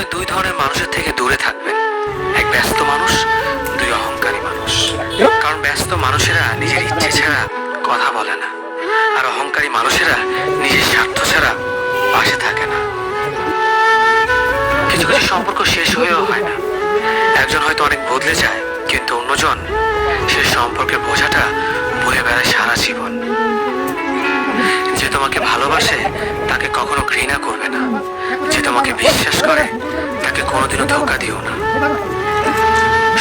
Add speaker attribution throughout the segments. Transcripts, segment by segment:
Speaker 1: জীবনে দুই ধরনের মানুষের থেকে দূরে থাকবেন, এক ব্যস্ত মানুষ, দুই অহংকারী মানুষ। কারণ ব্যস্ত মানুষেরা নিজের ইচ্ছে ছাড়া কথা বলে না, আর অহংকারী মানুষেরা নিজের স্বার্থ ছাড়া পাশে থাকে না। কিছু কিছু সম্পর্ক শেষ হয়েও হয় না। একজন হয়তো অনেক বদলে যায়, কিন্তু অন্যজন সে সম্পর্কের বোঝাটা বয়ে বেড়ায় সারা জীবন। যে তোমাকে ভালোবাসে তাকে কখনো ঘৃণা করবে না, যে তোমাকে বিশ্বাস করে তাকে কোনোদিনও ধোঁকা দিও না।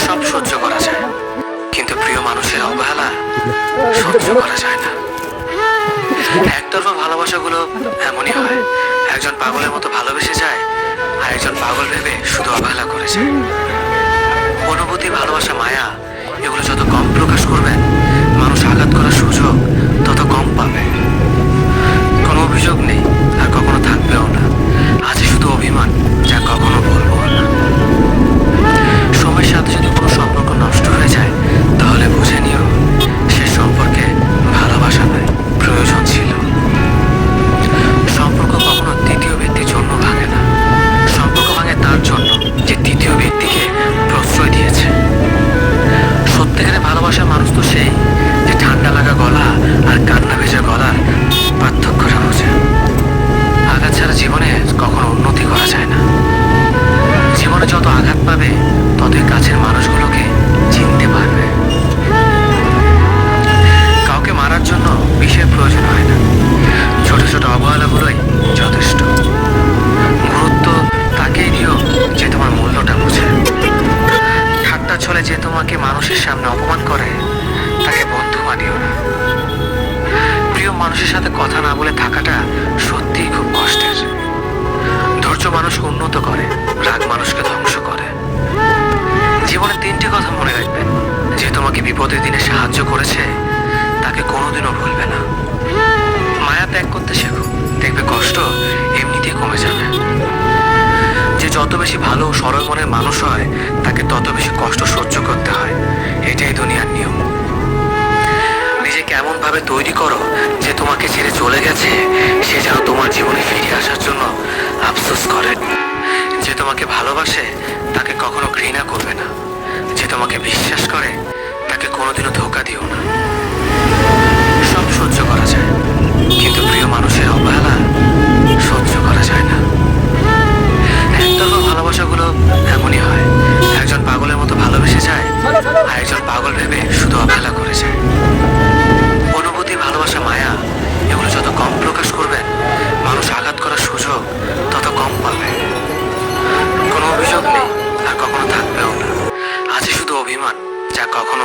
Speaker 1: সব সহ্য করা যায়, কিন্তু প্রিয় মানুষের অবহেলা সহ্য করা যায় না। একতরফা ভালোবাসাগুলো এমনই হয়, একজন পাগলের মতো ভালোবেসে যায়, আর একজন পাগল ভেবে শুধু অবহেলা করে যায়। অনুভূতি, ভালোবাসা, মায়া এগুলো যত কম প্রকাশ করবেন, মানুষ আঘাত করার সুযোগ তত কম পাবে। কোনো অভিযোগ নেই, আর কখনো থাকবেও না। আছে শুধু অভিমান, যা কখনো বলবো না। সময়ের সাথে যদি কোনো সম্পর্ক নষ্ট হয়ে যায়, তাহলে বুঝে নিও সে সম্পর্কে ভালোবাসা নয়, প্রয়োজন ছিল। সম্পর্ক কখনো তৃতীয় ব্যক্তির জন্য ভাঙে না। সম্পর্ক ভাঙে তার জন্য যে তৃতীয় ব্যক্তিকে প্রশ্রয় দিয়েছে। সত্যিকারের ভালোবাসার মানুষ তো সেই যে ঠান্ডা লাগা গলা আর কান্না ভেজা গলার পার্থক্যটা বোঝে। আঘাত ছাড়া জীবনে কখনো উন্নতি করা যায় না। জীবনে যত আঘাত পাবে, ততই কাছের মানুষগুলোকে চিনতে পারবে। কাউকে মারার জন্য বিষের প্রয়োজন হয় না, ছোট ছোট অবহেলাগুলোই যথেষ্ট। গুরুত্ব তাকেই দিও যে তোমার মূল্যটা বোঝে। ঠাট্টা ছলে যে তোমাকে মানুষের সামনে অপমান করে, তাকে বন্ধু মানিও না। প্রিয় মানুষের সাথে কথা না বলে থাকাটা সত্যিই খুব কষ্টের। ধৈর্য মানুষকে উন্নত করে, রাগ মানুষকে ধ্বংস করে। জীবনে তিনটি কথা মনে রাখবেন, যে তোমাকে বিপদের দিনে সাহায্য করেছে তাকে কোনোদিনও ভুলবে না। মায়া ত্যাগ করতে শেখো, দেখবে কষ্ট এমনিতেই কমে যাবে। যে যত বেশি ভালো ও সরল মনের মানুষ হয়, তাকে তত বেশি কষ্ট সহ্য করতে হয়। এটাই দুনিয়ার নিয়ম। নিজেকে এমন ভাবে তৈরি করো যে তোমাকে ছেড়ে চলে গেছে সে যেন তোমার জীবনে ফিরে আসার জন্য আফসোস করে। যে তোমাকে ভালোবাসে তাকে কখনো ঘৃণা করবে না, যে তোমাকে বিশ্বাস করে তাকে কোনোদিনও ধোঁকা দিও না। সব সহ্য করা যায়, কিন্তু প্রিয় মানুষের অবহেলা সহ্য করা যায় না। একতরফা ভালোবাসাগুলো এমনই হয়, একজন পাগলের মতো ভালোবেসে যায়, আর একজন পাগল ভেবে শুধু অবহেলা করে যায়। অনুভূতি, ভালোবাসা, মায়া এগুলো যত কম প্রকাশ করবেন, মানুষ আঘাত করার সুযোগ তত কম পাবে। কোনো অভিযোগ নেই, আর কখনো থাকবেও না। আছে শুধু অভিমান, যা কখনো